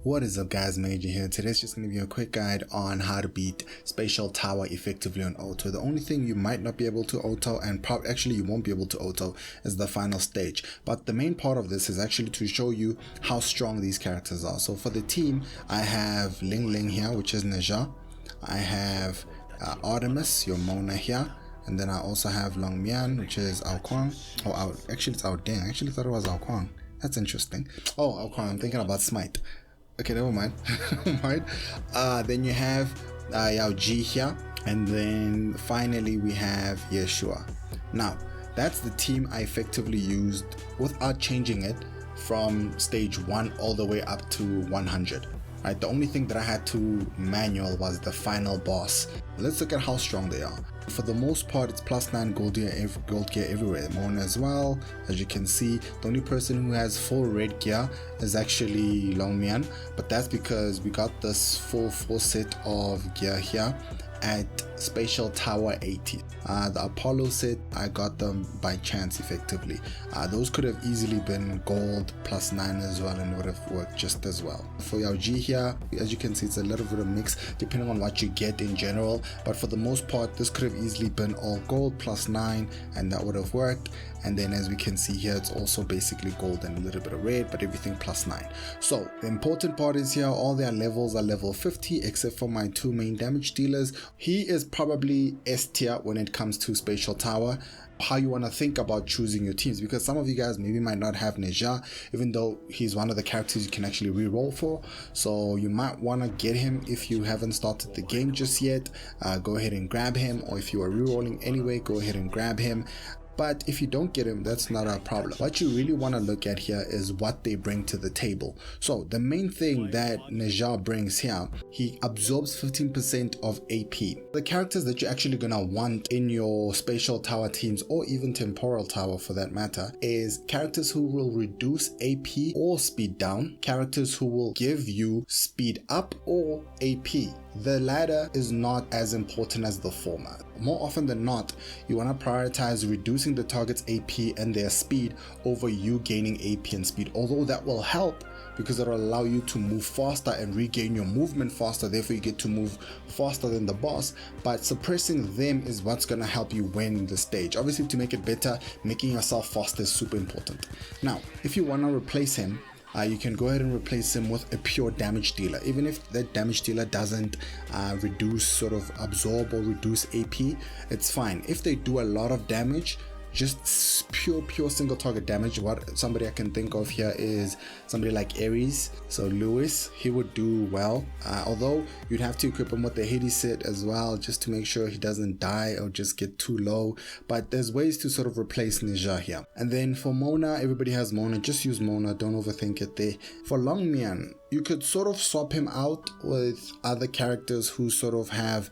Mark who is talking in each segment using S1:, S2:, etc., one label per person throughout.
S1: What is up guys, Major here. Today's just going to be a quick guide on how to beat Spatial Tower effectively on auto. The only thing you might not be able to auto, and actually you won't be able to auto, is the final stage. But the main part of this is actually to show you how strong these characters are. So for the team, I have Ling Ling here, which is Neja. I have Artemis, your Mona here. And then I also have Long Mian, which is Ao Kwang. Actually it's Ao Deng. I actually thought it was Ao Kwang. That's interesting. Oh, Ao Kwang, I'm thinking about Smite. Okay, never mind. Then you have Yao Ji here, and then finally we have Yeshua. Now that's the team I effectively used without changing it from stage 1 all the way up to 100. Right, the only thing that I had to manual was the final boss. Let's look at how strong they are. For the most part, it's +9 gold gear everywhere. Mona as well, as you can see. The only person who has full red gear is actually Long Mian, but that's because we got this full set of gear here at Spatial Tower 80. The Apollo set, I got them by chance effectively. Those could have easily been gold +9 as well, and would have worked just as well. For Yao Ji here, as you can see, it's a little bit of mix depending on what you get in general, but for the most part this could have easily been all gold +9 and that would have worked. And then as we can see here, it's also basically gold and a little bit of red, but everything +9. So the important part is here, all their levels are level 50 except for my 2 main damage dealers. He is probably S tier when it comes to Spatial Tower. How you want to think about choosing your teams, because some of you guys maybe might not have Neja, even though he's one of the characters you can actually re-roll for. So you might want to get him if you haven't started the game just yet. Go ahead and grab him, or if you are re-rolling anyway, go ahead and grab him. But if you don't get him, that's not a problem. What you really want to look at here is what they bring to the table. So the main thing that Neja brings here, he absorbs 15% of AP. The characters that you're actually gonna want in your Spatial Tower teams, or even Temporal Tower for that matter, is characters who will reduce AP or speed down, characters who will give you speed up or AP. The latter is not as important as the former. More often than not, you want to prioritize reducing the target's AP and their speed over you gaining AP and speed, although that will help because it will allow you to move faster and regain your movement faster, therefore you get to move faster than the boss. But suppressing them is what's going to help you win the stage. Obviously, to make it better, making yourself faster is super important. Now if you want to replace him, you can go ahead and replace him with a pure damage dealer. Even if that damage dealer doesn't absorb or reduce AP, it's fine. If they do a lot of damage, just pure single target damage, what somebody I can think of here is somebody like Ares. So Lewis, he would do well, although you'd have to equip him with the Hades set as well, just to make sure he doesn't die or just get too low. But there's ways to sort of replace Neja here. And then for Mona, everybody has Mona, just use Mona, don't overthink it there. For Long Mian, you could sort of swap him out with other characters who sort of have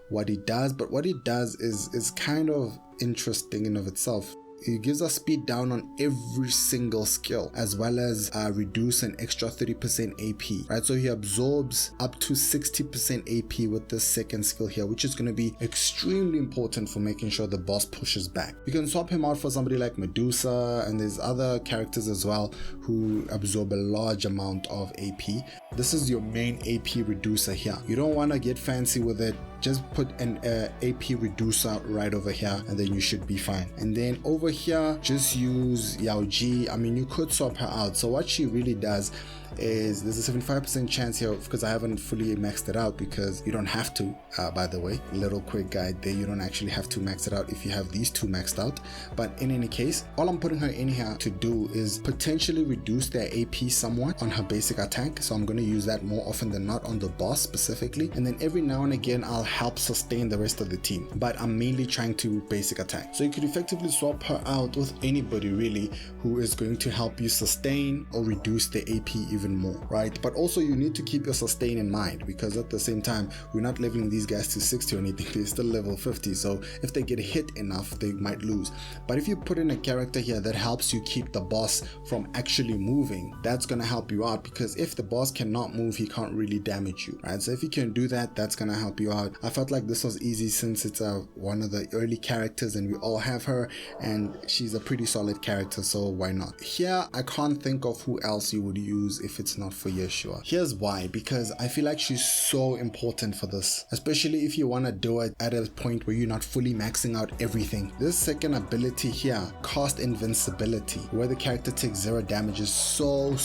S1: what he does, but what he does is kind of interesting in of itself. It gives us speed down on every single skill, as well as reduce an extra 30% AP, right? So he absorbs up to 60% AP with this second skill here, which is going to be extremely important for making sure the boss pushes back. You can swap him out for somebody like Medusa, and there's other characters as well who absorb a large amount of AP. This is your main AP reducer here. You don't want to get fancy with it. Just put an AP reducer right over here, and then you should be fine. And then over here, just use Yao Ji. I mean, you could swap her out. So what she really does is, there's a 75% chance here, because I haven't fully maxed it out, because you don't have to, by the way, little quick guide there, you don't actually have to max it out if you have these two maxed out. But in any case, all I'm putting her in here to do is potentially reduce their AP somewhat on her basic attack. So I'm going to use that more often than not on the boss specifically, and then every now and again I'll help sustain the rest of the team, but I'm mainly trying to basic attack. So you could effectively swap her out with anybody really who is going to help you sustain or reduce the AP even more, right? But also you need to keep your sustain in mind, because at the same time we're not leveling these guys to 60 or anything, they're still level 50, so if they get hit enough they might lose. But if you put in a character here that helps you keep the boss from actually moving, that's going to help you out, because if the boss cannot move, he can't really damage you, right? So if you can do that, that's going to help you out. I felt like this was easy since it's one of the early characters and we all have her, and she's a pretty solid character, so why not? Here I can't think of who else you would use if it's not for Yeshua. Here's why, because I feel like she's so important for this, especially if you want to do it at a point where you're not fully maxing out everything. This second ability here, cast invincibility, where the character takes 0 damage, is so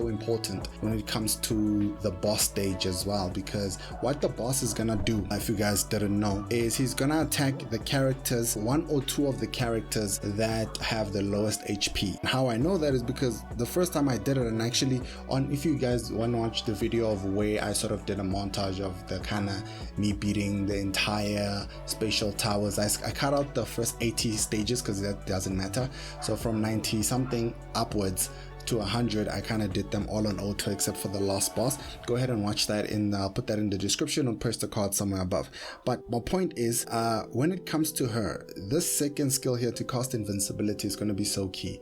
S1: important when it comes to the boss stage as well, because what the boss is gonna do, if you guys didn't know, is he's gonna attack the characters, 1 or 2 of the characters that have the lowest HP. How I know that is because the first time I did it, and actually if you guys want to watch the video of where I sort of did a montage of the kind of me beating the entire spatial towers, I cut out the first 80 stages because that doesn't matter. So from 90 something upwards to 100, I kind of did them all on auto except for the last boss. Go ahead and watch that I'll put that in the description or press the card somewhere above. But my point is, when it comes to her, this second skill here to cast invincibility is going to be so key.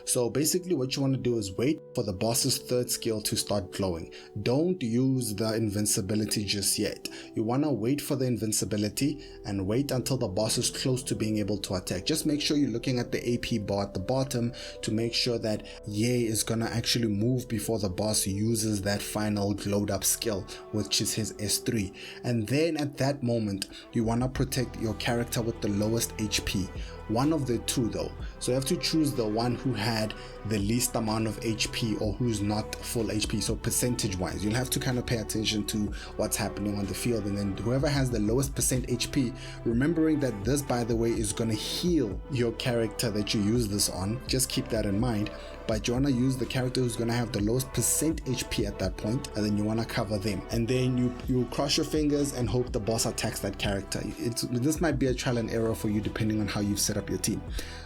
S1: So basically what you want to do is wait for the boss's third skill to start glowing. Don't use the invincibility just yet. You want to wait for the invincibility and wait until the boss is close to being able to attack. Just make sure you're looking at the AP bar at the bottom to make sure that Ye is going to actually move before the boss uses that final glowed up skill, which is his S3. And then at that moment, you want to protect your character with the lowest HP. One of the two though, so you have to choose the one who had the least amount of HP or who's not full HP. So percentage wise, you'll have to kind of pay attention to what's happening on the field, and then whoever has the lowest percent HP, remembering that this, by the way, is going to heal your character that you use this on. Just keep that in mind. But you want to use the character who's going to have the lowest percent HP at that point, and then you want to cover them, and then you cross your fingers and hope the boss attacks that character. This might be a trial and error for you depending on how you've set up your team.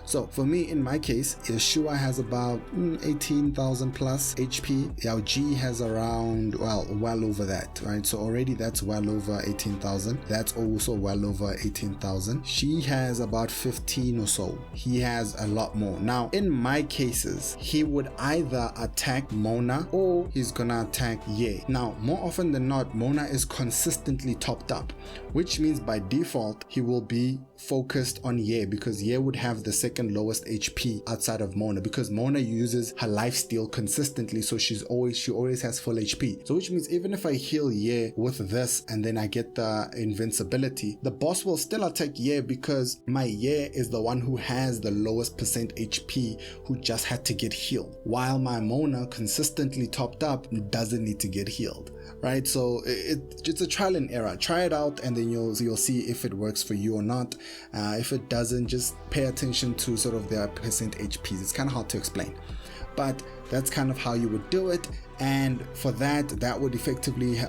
S1: So for me, in my case, Yeshua has about 18,000 plus HP. Yao G has around, well over that, right? So already that's well over 18,000. That's also well over 18,000. She has about 15 or so. He has a lot more. Now, in my cases, he would either attack Mona or he's gonna attack Ye. Now, more often than not, Mona is consistently topped up, which means by default, he will be focused on Ye, because Ye would have the second lowest HP outside of Mona, because Mona uses her lifesteal consistently, so she always has full HP. So which means even if I heal Ye with this and then I get the invincibility, the boss will still attack Ye because my Ye is the one who has the lowest percent HP, who just had to get healed, while my Mona, consistently topped up, doesn't need to get healed, right? So it's a trial and error. Try it out and then you'll see if it works for you or not. If it doesn't, just pay attention to sort of their percent HPs. It's kind of hard to explain, but that's kind of how you would do it. And for that would effectively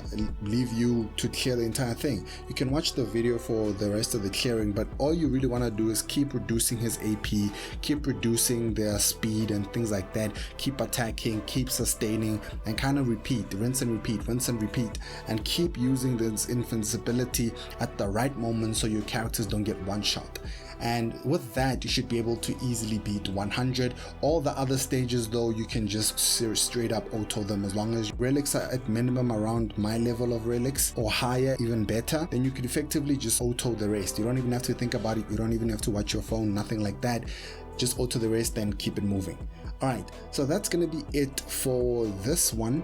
S1: leave you to clear the entire thing. You can watch the video for the rest of the clearing, but all you really want to do is keep reducing his AP, keep reducing their speed and things like that, keep attacking, keep sustaining, and kind of repeat, rinse and repeat, and keep using this invincibility at the right moment so your characters don't get one shot. And with that, you should be able to easily beat 100. All the other stages though, you can just straight up auto them. As long as relics are at minimum around my level of relics or higher, even better, then you can effectively just auto the rest. You don't even have to think about it. You don't even have to watch your phone, nothing like that. Just auto the rest and keep it moving. All right, so that's gonna be it for this one.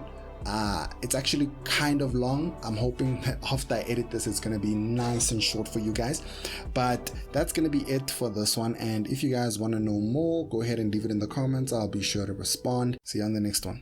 S1: It's actually kind of long. I'm hoping that after I edit this, it's going to be nice and short for you guys, but that's going to be it for this one. And if you guys want to know more, go ahead and leave it in the comments. I'll be sure to respond. See you on the next one.